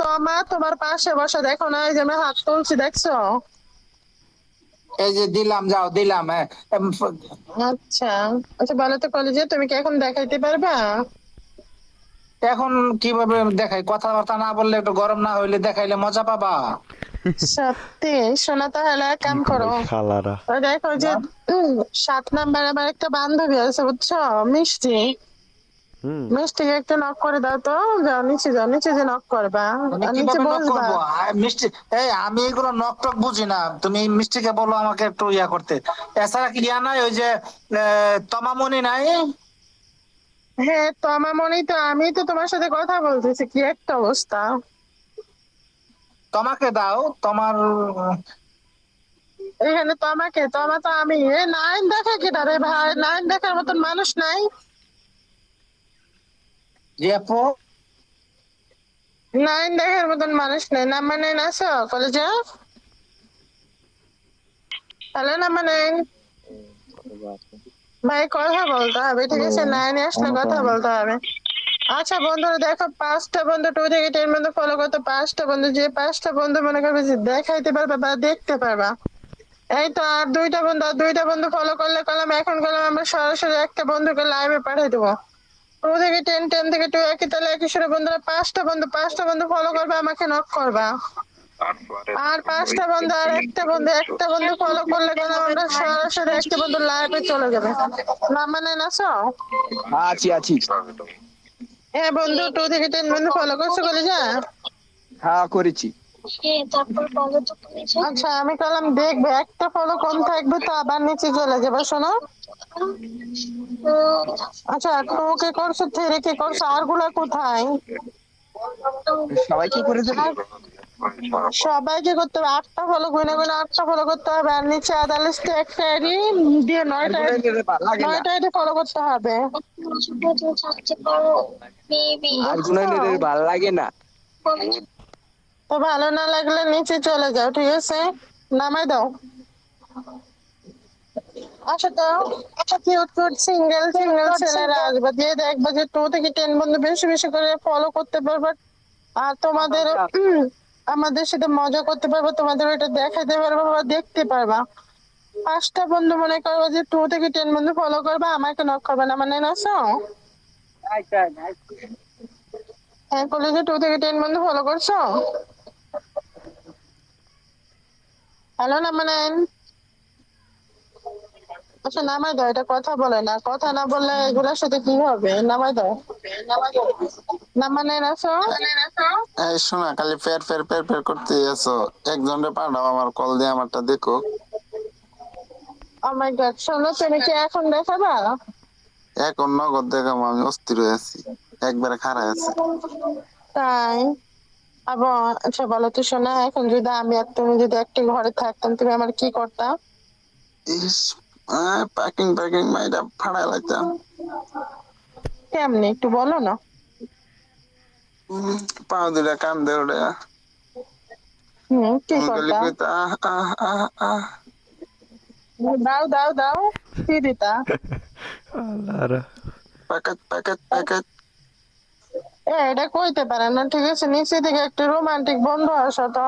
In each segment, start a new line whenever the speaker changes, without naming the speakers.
তমা তোমার পাশে বসে, দেখো না এই যে আমি হাত তুলছি, দেখছো?
এই যে দিলাম, যাও দিলাম, হ্যাঁ।
আচ্ছা আচ্ছা, বলো তো কলেজে তুমি কি এখন দেখাইতে পারবা?
এখন কিভাবে দেখাই? কথাবার্তা না বললে, একটু গরম না হইলে দেখাইলে মজা পাবা।
সত্যি? শোনা, তাহলে এক
কি
কাম
কয়
করো।
শালারা!
ওই দেখো যে
না?
7 নাম্বার আমার একটা বান্ধবী আছে, বুঝছো? মিষ্টি।
হুম।
মিষ্টিকে একটু নক করে দাও তো। যাও নিচে, যাও নিচে যে নক করবা।
আমি
আর নিচে
কিভাবে নক
বসবা।
করবো? মিষ্টি, এই আমি এগুলো নক টক বুঝি না। তুমি মিষ্টিকে বলো আমাকে একটু ইয়া করতে। এছাড়া কি ইয়া নাই, ওই যে তমামনি নাই?
হ্যাঁ, তো আমার মনেই তো, আমি তো তোমার সাথে কথা বলতেছি, কি একটা অবস্থা।
তোমাকে দাও, তোমার
এখানে তো আমাকে, তো আমার তো আমি, এ নাইন দেখে কেটা রে ভাই? নাইন দেখার মতন মানুষ নাই।
রিয়াপো।
নাইন দেখার মতন মানুষ নাই। না মানে নাসো কলেজে? হ্যালো, না মানে ভাই, কথা বলতে হবে, ঠিক আছে? নাইনে আসলে কথা বলতে হবে। আচ্ছা বন্ধুরা, দেখো 5টা বন্ধু 2 থেকে 10 বন্ধু ফলো করতে, 5টা বন্ধু, যে 5টা বন্ধু মনে করবে যে দেখাইতে পারবা বা দেখতে পারবা। এই তো আর 2টা বন্ধু, আর 2টা বন্ধু ফলো করলে কলাম, এখন কলাম আমরা সরাসরি একটা বন্ধুকে লাইভে পাঠিয়ে দেবো। 2 থেকে 10, 10 থেকে 2, একই তাহলে একই সুরে বন্ধুরা 5টা বন্ধু ফলো করবে, আমাকে নক করবা। আর 5টা বন্ধু, আর একটা বন্ধু ফলো করলে কেন আমরা সরাসরি একটা বন্ধু লাইভে চলে যাবে। না মানে নাসো?
আছি আছি।
হ্যাঁ বন্ধু, 2 থেকে 10 বন্ধু ফলো করছো কলেজে?
হ্যাঁ, করেছি।
আচ্ছা আমি কলাম দেখবো, একটা ফলো কম থাকবে তো আবার নিচে চলে যাবে, শোনো। আচ্ছা, 2 কে করছো, 3 কে করছো, আর গুলা কোথায়?
সবাই কি করে দেবে?
সবাইকে করতে হবে, 8টা ফলো, গুনে গুনে 8টা ফলো করতে হবে। আর নিচে আদার লিস্টে একটা আইডি দিয়ে
আর
9টা
গুলো নিতে লাগে না।
9টা আইডি ফলো করতে হবে,
আর গুলো
বুঝছো?
নিতে ভালো লাগে না।
তো ভালো না লাগলে নিচে চলে যাও, ঠিক আছে? নামাই দাও। আচ্ছা তো, আচ্ছা কিউট কিউট সিঙ্গেল সিঙ্গেল ছেলেরা আসবে, দিয়ে দেখবে যে 2 থেকে 10 বন্ধু বেশি বেশি করে ফলো করতে পারবে। আর তোমাদের আমাদের সাথে মজা করতে পারবে, তোমাদের ওইটা দেখাতে পারবে বা দেখতে পারবা। 5টা বন্ধু মনে করবো যে 2 থেকে 10 বন্ধু ফলো করবে, আমাকে নক করবে, না মানে নাসো? হ্যাঁ কলেজে 2 থেকে 10 বন্ধু ফলো করছো? হ্যালো, না মানে আচ্ছা নামাই দাও, এটা কথা বলে না, কথা না বললে এগুলোর সাথে কি হবে? নামাই দাও। না মানে নাসো?
এই শোনা, খালি ফের ফের ফের ফের করতে আছো। একজনরে পাঠাও, আমার কল দিয়ে আমারটা দেখো।
ও মাই গড, শোনো, তুমি কি এখন দেখাবা?
এখন নগদ দেখাবো, আমি অস্থির হয়ে আছি, একবারে খাড়ায় আছি।
তাই? আবার আচ্ছা বলো তো শোনা, এখন যদি আমি আর তুমি যদি একটা ঘরে থাকতাম, তুমি আমার কি করতা?
ইস, প্যাকিং প্যাকিং মাইরা ফাড়ায় লাইতাম।
কেমনে একটু বলো না।
পাও দুটা কান দে ওটা।
কি
তুমি খালি
করতা?
কইতা আহ আহ আহ আহ।
দাও দাও দাও, কি দিতা?
শালারা!
Packet packet packet.
এটা কইতে পারে না, ঠিক আছে? নিচে থেকে একটু রোমান্টিক বন্ধু আসো তো,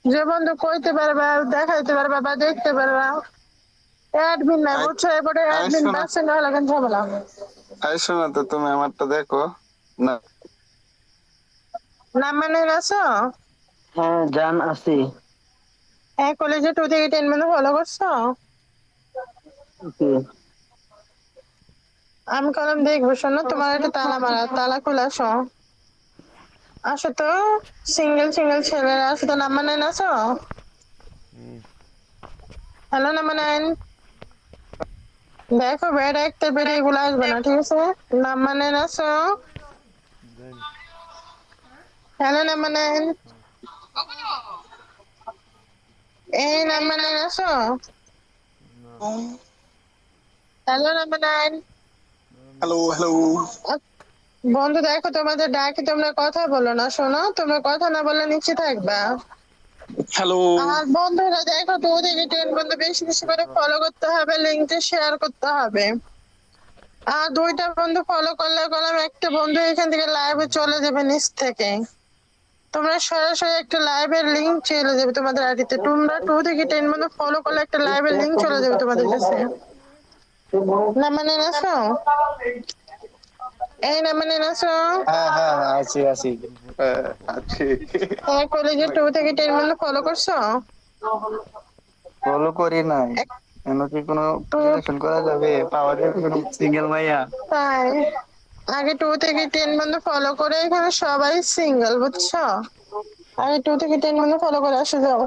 যে বন্ধু কইতে পারবা, দেখাইতে পারবা বা দেখতে পারবা। অ্যাডমিন নাই,
আই
বুঝছো? এবারে
আই
অ্যাডমিন
শোনা,
পাচ্ছে না হলে কিন্তু ঝামেলা।
আই শোনা তো, তুমি আমারটা দেখো না।
নাম মানে আছো?
হ্যাঁ জান আছি।
হ্যাঁ কলেজে 2 থেকে 10 বন্ধু ফলো করছো?
কি?
আমি কলম দেখবো, শোনো, তোমার একটা তালা মারা, তালা খুলে আসো। আসো তো, সিঙ্গেল সিঙ্গেল ছেলেরা আসো তো, নাম্বার 9 আসো। হ্যালো নাম্বার 9, দেখো বেড়া একটা বেড়ে এগুলো আসবে না, ঠিক আছে? নাম্বার 9 আসো।
জানি।
হ্যালো নাম্বার 9, এই নাম্বার 9 আসো।
না।
Hello number 9।
Hello hello.
বন্ধু দেখো, তোমাদের ডাকে তোমরা কথা বলো না, শোনো, তোমরা কথা না বললে নিচে থাকবা।
হ্যালো।
আর বন্ধুরা দেখো, 2 থেকে 10 বন্ধু বেশি বেশি করে ফলো করতে হবে, লিঙ্কটা শেয়ার করতে হবে। আর 2টা বন্ধু ফলো করলে করলাম, একটা বন্ধু এখান থেকে লাইভে চলে যাবে নিচ থেকে। তো তোমরা সরাসরি একটা লাইভের লিংক চলে যাবে তোমাদের আইডিতে। তোমরা 2 থেকে 10 পর্যন্ত ফলো করলে একটা লাইভের লিংক চলে যাবে তোমাদের কাছে। না মানে নাছো, এই না মানে নাছো।
হ্যাঁ হ্যাঁ হ্যাঁ, আছি আছি আছি।
তোমার কলেজে 2 থেকে 10 পর্যন্ত ফলো করছো?
ফলো করি নাই। কেন কি কোনো রিলেশন করা যাবে? পাওয়া যাবে কোনো সিঙ্গেল মাইয়া?
তাই আগে 2 থেকে 10 পর্যন্ত ফলো করে, এখানে সবাই সিঙ্গেল বুঝছো। আগে 2 থেকে 10 পর্যন্ত ফলো করে আসো যাও।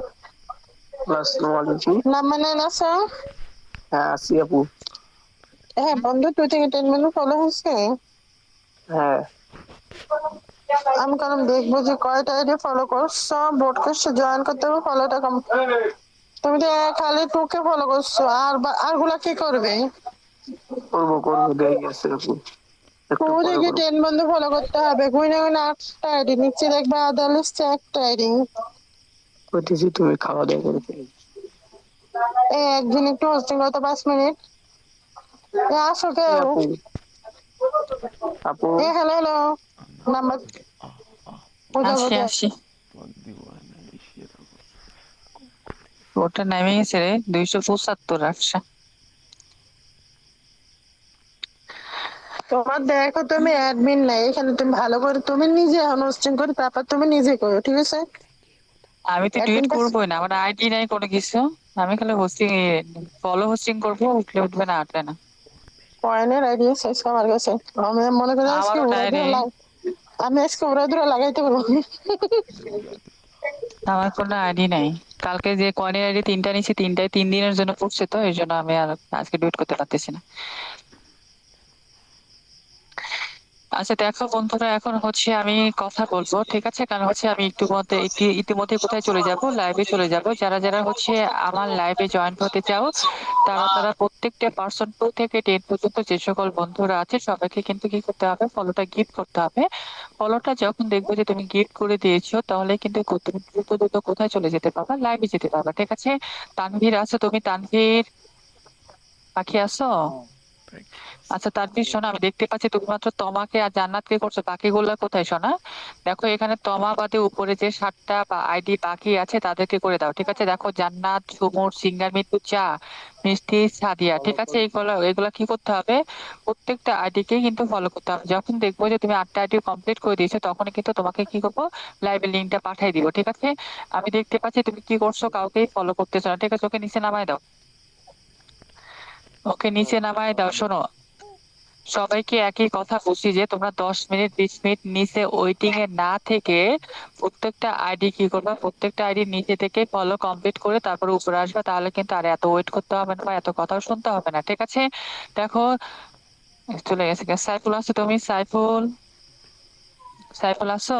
আসসালামু আলাইকুম।
না মানে নাছো।
হ্যাঁ আছি আপু।
হ্যাঁ বন্ধু, 2 থেকে 10 পর্যন্ত ফলো হয়েছে।
হ্যাঁ
আমি কারণ দেখবো যে কয়টা আইডি ফলো করছো, বোর্ড করছো, জয়েন করতে হবে, ফলোটা কম। তুমি তো খালি 2 কে ফলো করছো, আর গুলা কি করবে?
করবো করবো, দেখে গেছে আপু।
2
একটু পরে
থেকে
করবো।
10 বন্ধ ফলো করতে হবে। গুইনা গুইনা 8টা আইডি নিচে দেখবা, আদার লিস্টে একটা আইডি।
করতেছি, তুমি খাওয়া দাওয়া করে ফেলো।
একদিন একটু হোস্টিং করতে 5 মিনিট। আসো
এই
কেউ।
আপু আপু
হ্যালো হ্যালো, নাম্বার বুঝা
আসি
বুঝা।
আসি, ওটা নেমে গেছে রে, 275 আসছে।
তোমার দেখো, তুমি অ্যাডমিন নাই এখানে, তুমি ভালো করে তুমি নিজে এখন হোস্টিং করে তারপর তুমি নিজে করো, ঠিক আছে?
আমি তো
অ্যাডমিন
ডিলিট করবোই না, আমার আইডি নাই কোনো কিছু। আমি খালি হোস্টিং, ফলো হোস্টিং করবো, উঠলে উঠবে না আটলে না।
পয়েন্টের আইডিয়া শেষ আমার কাছে। আমি মনে করি আজকে
আমারও নাই রে,
আমি আজকে উড়া ধরে লাগাইতে পারবো।
আমার কোনো আইডি নাই। কালকে যে কয়নের আইডি 3টা নিছি, 3টাই 3 দিনের জন্য পড়ছে, তো এই জন্য আমি আর আজকে ডিলিট করতে পারতেছি না। আচ্ছা দেখো বন্ধুরা, এখন হচ্ছে আমি কথা বলবো, ঠিক আছে? কারণ হচ্ছে আমি ইতিমধ্যে কোথায় চলে যাব, লাইভে চলে যাব। যারা যারা হচ্ছে আমার লাইভে জয়েন হতে চাও, তারা তারা প্রত্যেকটা পার্সন 2 থেকে 10 পর্যন্ত যে সকল বন্ধুরা আছে, সবাইকে কিন্তু কি করতে হবে, ফলোটা গিফট করতে হবে। ফলোটা যখন দেখবো যে তুমি গিফট করে দিয়েছো, তাহলে কিন্তু তুমি দ্রুত দ্রুত কোথায় চলে যেতে পারবা, লাইভে যেতে পারবা, ঠিক আছে? তানভীর আছো তুমি? তানভীর পাখি আছো? আচ্ছা তানভীর শোনো, আমি দেখতে পাচ্ছি তুমি মাত্র তমাকে আর জান্নাতকে করছো, বাকিগুলা কোথায় শোনা? দেখো এখানে তমা বাদে উপরে যে 7টা আইডি বাকি আছে তাদেরকে করে দাও, ঠিক আছে? দেখো জান্নাত, ঝুমুর, সিঙ্গার, মিতু, চা, মিষ্টি, সাদিয়া, ঠিক আছে? এগুলা এগুলা কি করতে হবে, প্রত্যেকটা আইডিকে কিন্তু ফলো করতে হবে। যখন দেখবো যে তুমি 8টা আইডি কমপ্লিট করে দিয়েছো, তখন কিন্তু তোমাকে কি করবো, লাইভের লিঙ্কটা পাঠিয়ে দিব, ঠিক আছে? আমি দেখতে পাচ্ছি তুমি কি করছো, কাউকেই ফলো করতেছো না, ঠিক আছে? ওকে নিচে নামায় দাও, ওকে নিচে নামায় দাও। শোনো, সবাইকে একই কথা বলছি যে তোমরা 10 মিনিট 20 মিনিট নিচে ওয়েটিং এ না থেকে প্রত্যেকটা আইডি কি করবা, প্রত্যেকটা আইডি নিচে থেকে ফলো কমপ্লিট করে তারপর উপরে আসবা, তাহলে কিন্তু আর এত ওয়েট করতে হবে না বা এত কথাও শুনতে হবে না, ঠিক আছে? দেখো চলে গেছে সাইফুল আছো তুমি? সাইফুল, সাইফুল আছো?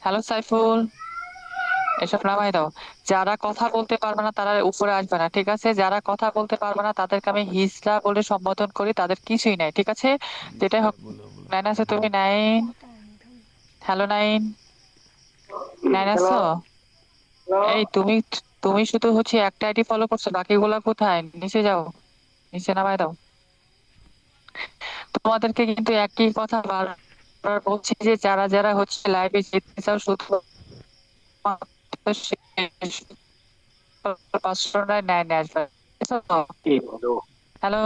হ্যালো সাইফুল, এসব নামাই দাও। যারা কথা বলতে পারবে না তারা উপরে আসবে না, ঠিক আছে? যারা কথা বলতে পারবে না তাদেরকে আমি হিজড়া বলে সম্বোধন করি, তাদের কিছুই নাই, ঠিক আছে? যেটাই হোক। নাইন আছো তুমি? নাইন, হ্যালো নাইন, নাইন আছো? এই তুমি, তুমি শুধু হচ্ছে একটা আইডি ফলো করছো, বাকিগুলা কোথায়? নিচে যাও, নিচে নামাই দাও। তোমাদেরকে কিন্তু একই কথা বারবার বলছি যে যারা যারা হচ্ছে লাইভে যেতে চাও, শুধু 509 আসবে। হ্যালো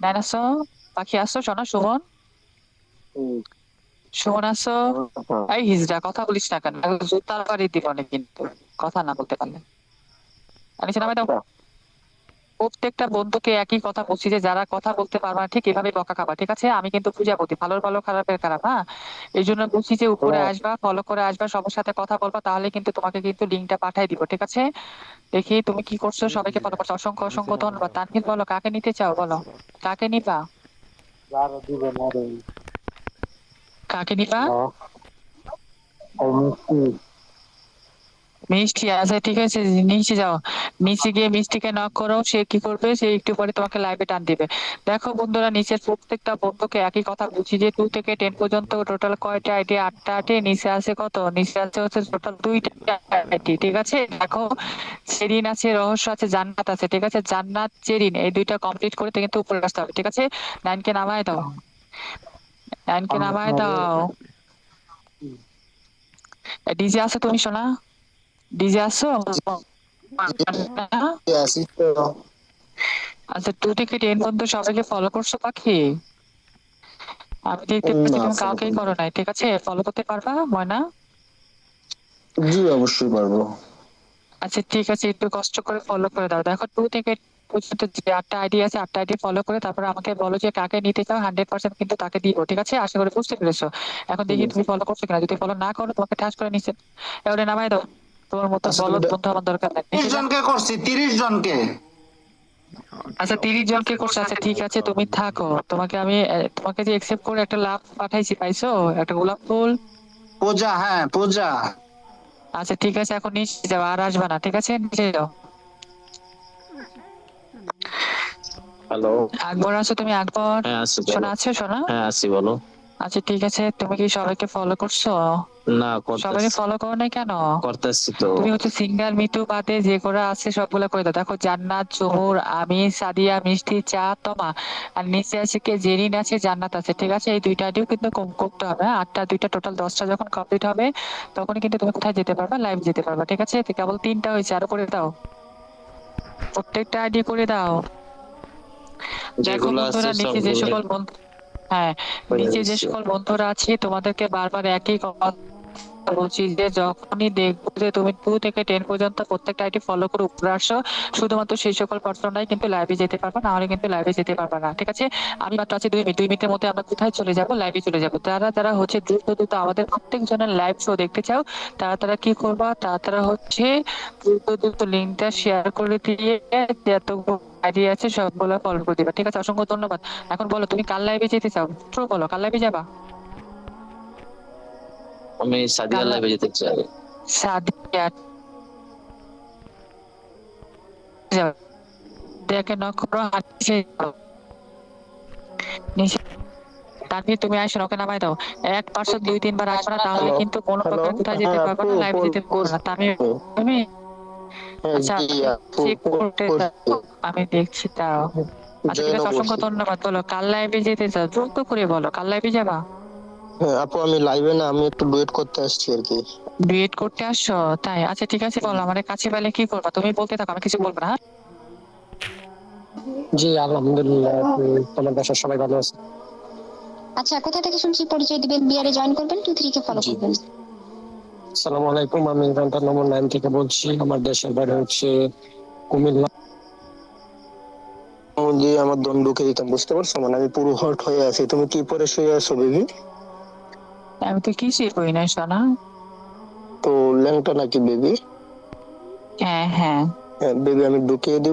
নাইন আসো? পাখি আসো? শোনো সুমন, সুমন আসো? এই হিজড়া কথা বলিস না কেন, জুতার বাড়ি দিব না কিন্তু কথা না বলতে পারলে। নিচে নামাই দাও। প্রত্যেকটা বন্ধুকে একই কথা বলছি যে যারা কথা বলতে পারবা না, ঠিক এভাবে বকা খাবা, ঠিক আছে? আমি কিন্তু পূজাপতি, ভালোর ভালো খারাপের খারাপ, হ্যাঁ? এই জন্য বলছি যে উপরে আসবা, ফলো করে আসবা, সবার সাথে কথা বলবা, তাহলে কিন্তু তোমাকে কিন্তু লিঙ্কটা পাঠাই দিব, ঠিক আছে? দেখি তুমি কি করছো, সবাইকে ফলো করছো, অসংখ্য অসংখ্য ধন্যবাদ। তানভীর বলো কাকে নিতে চাও, বলো কাকে নিবা, কাকে নিবা? মিষ্টি, আচ্ছা ঠিক আছে, নিচে যাও, নিচে গিয়ে মিষ্টিকে নক করো, সে কি করবে, সে একটু পরে তোমাকে লাইভে টান দিবে। দেখো বন্ধুরা, নিচের প্রত্যেকটা বন্ধুকে একই কথা বলছি যে 2 থেকে 10 পর্যন্ত টোটাল কয়টা আইডি? 8টা আইডি। নিচে আছে কত? নিচে আছে হচ্ছে টোটাল 2টা আইডি, ঠিক আছে? দেখো জেরিন আছে, রহস্য আছে, জান্নাত আছে, ঠিক আছে? জান্নাত জেরিন এই 2টা কমপ্লিট করে কিন্তু উপরে আসতে হবে, ঠিক আছে? 9কে নামায় দাও, 9কে নামায় দাও। ডিজে আছো তুমি শোনা? ডিজে আছো?
আসি তো।
আচ্ছা 2 থেকে 10 পর্যন্ত সবাইকে ফলো করছো পাখি? আমি দেখতে পাচ্ছি
না,
তুমি
follow
কাউকেই
করিনি।
করো নাই, ঠিক আছে? ফলো করতে পারবা ময়না?
জি অবশ্যই পারবো।
আচ্ছা ঠিক আছে, একটু কষ্ট করে ফলো করে দাও। দেখো 2 থেকে পর্যন্ত যে 8টা আইডি আছে, 8টা আইডি ফলো করে তারপরে আমাকে বলো যে কাকে নিতে চাও, 100% কিন্তু তাকে দিব, ঠিক আছে? আশা করি বুঝতে পেরেছো। এখন
ঠিক
দেখি
আছে।
তুমি ফলো করছো কিনা, যদি ফলো না করো তোমাকে ঠাস করে নিচে এবারে নামাই দাও। তোমার মতো
আচ্ছা তুমি
বলদ বন্ধু আমার দরকার নাই,
30
নিচে যাও।
জনকে করছি, 30 জনকে।
আচ্ছা 30 জনকে করছো, আচ্ছা ঠিক আছে তুমি থাকো। তোমাকে আমি তোমাকে যে একসেপ্ট করে একটা লাভ পাঠাইছি, পাইছো? একটা গোলাপ ফুল।
পূজা, হ্যাঁ পূজা।
আচ্ছা ঠিক আছে, এখন নিচে যাও, আর আসবে না, ঠিক আছে? নিচে যাও।
হ্যালো।
আকবর আছো তুমি? আকবর
হ্যাঁ আছি,
শোনা
বলো।
আছে? শোনা
হ্যাঁ আছি, বলো।
আচ্ছা ঠিক আছে, তুমি কি সবাইকে ফলো করছো?
না,
সবাই ফলো করো নাই কেন?
করতেছি তো।
তুমি হচ্ছে সিঙ্গার মিটু বাদে যে করা আছে সবগুলা করে দাও। দেখো জান্নাত, জহুর, আমি, সাদিয়া, মিষ্টি, চা, তমা, আর নিচে আছে কে, জেরিন আছে, জান্নাত আছে, ঠিক আছে? এই দুইটা আইডিও কিন্তু কম করতে হবে, হ্যাঁ? 8টা 2টা টোটাল 10টা যখন কমপ্লিট হবে তখন কিন্তু তুমি কোথায় যেতে পারবা? লাইভ যেতে পারবা, ঠিক আছে? তো কেবল 3টা হয়েছে, আরো করে দাও, প্রত্যেকটা আইডি করে দাও। দেখো
যেগুলো আছে
বন্ধুরা, নিচে যে
সবগুলো
সকল বন্ধু, হ্যাঁ,
হয়ে
নিচে যে
গেছে।
সকল বন্ধুরা আছে তোমাদেরকে বারবার একই কথা বলছি যে যখনই দেখবো যে তুমি 2 থেকে 10 পর্যন্ত প্রত্যেকটা আইডি ফলো করে উপরে আসো, শুধুমাত্র সেই সকল পার্সনরাই কিন্তু লাইভে যেতে পারবে, না হলে কিন্তু লাইভে যেতে পারবে না, ঠিক আছে? আমি মাত্র আছি 2 মিনিট, 2 মিনিটের মধ্যে আমরা কোথায় চলে যাব? লাইভে চলে যাব। তারা তারা হচ্ছে দ্রুত দ্রুত আমাদের প্রত্যেকজনের লাইভ শো দেখতে চাও, তারা তারা কি করবা? তারা তারা হচ্ছে দ্রুত দ্রুত লিঙ্কটা শেয়ার করে দিয়ে যত আইডি আছে সবগুলো ফলো করে দিবা, ঠিক আছে? অসংখ্য ধন্যবাদ। এখন বলো তুমি কাল লাইভে যেতে চাও? ট্রু বলো, কাল লাইভে যাবা?
আমি সাদিয়া
কাল
লাইভে যেতে চাই।
সাদিয়া যাও, দেখে নক্ষত্র হাসছে নিচে, তানভীর তুমি আসো, ওকে নামাই দাও। 1 2 3 বার আসবে না, তাহলে
হ্যালো।
কিন্তু কোনো
হ্যালো।
প্রকার কোথায় যেতে
হ্যাঁ
পারবে
আপু,
না, লাইভে যেতে পারবে না। তামিম তুমি,
হ্যাঁ
আচ্ছা
জি
আমি
আপু
চেক করতে
করছি।
দাও, আমি দেখছি তাও। আচ্ছা ঠিক
জয়েনও
আছে, অসংখ্য
করছি।
ধন্যবাদ। বলো কাল লাইভে যেতে চাও, দ্রুত করে বলো, কাল লাইভে যাবা?
হ্যাঁ আপু, আমি লাইভে না, আমি একটু ডুয়েট করতে আসছি আর কি।
ডুয়েট করতে আসছো তাই? আচ্ছা ঠিক আছে, বলো আমাদের কাছে পেলে কি করবা? তুমি বলতে থাকো, আমি কিছু বলবো না, হ্যাঁ?
জি আলহামদুলিল্লাহ, তোমার বাসার সবাই ভালো আছে?
আচ্ছা, কোথা থেকে শুনছি পরিচয় দিবেন, বিয়ারে জয়েন করবেন, 2 3 কে ফলো
জি।
করবেন।
আসসালামু আলাইকুম, আমি ঘন্টা নম্বর 9 থেকে বলছি। আমার দেশের বাড়ি হচ্ছে কুমিল্লা। জি, আমার দম ঢুকে দিতাম, বুঝতে পারছো? মানে আমি পুরো হট হয়ে আছি। তুমি কি পরে শুয়ে আছো বেবি?
আমি তো কিছুই করি না সোনা।
তো ল্যাংটা নাকি বেবি?
হ্যাঁ হ্যাঁ।
হ্যাঁ বেবি, আমি ঢুকিয়ে দিব।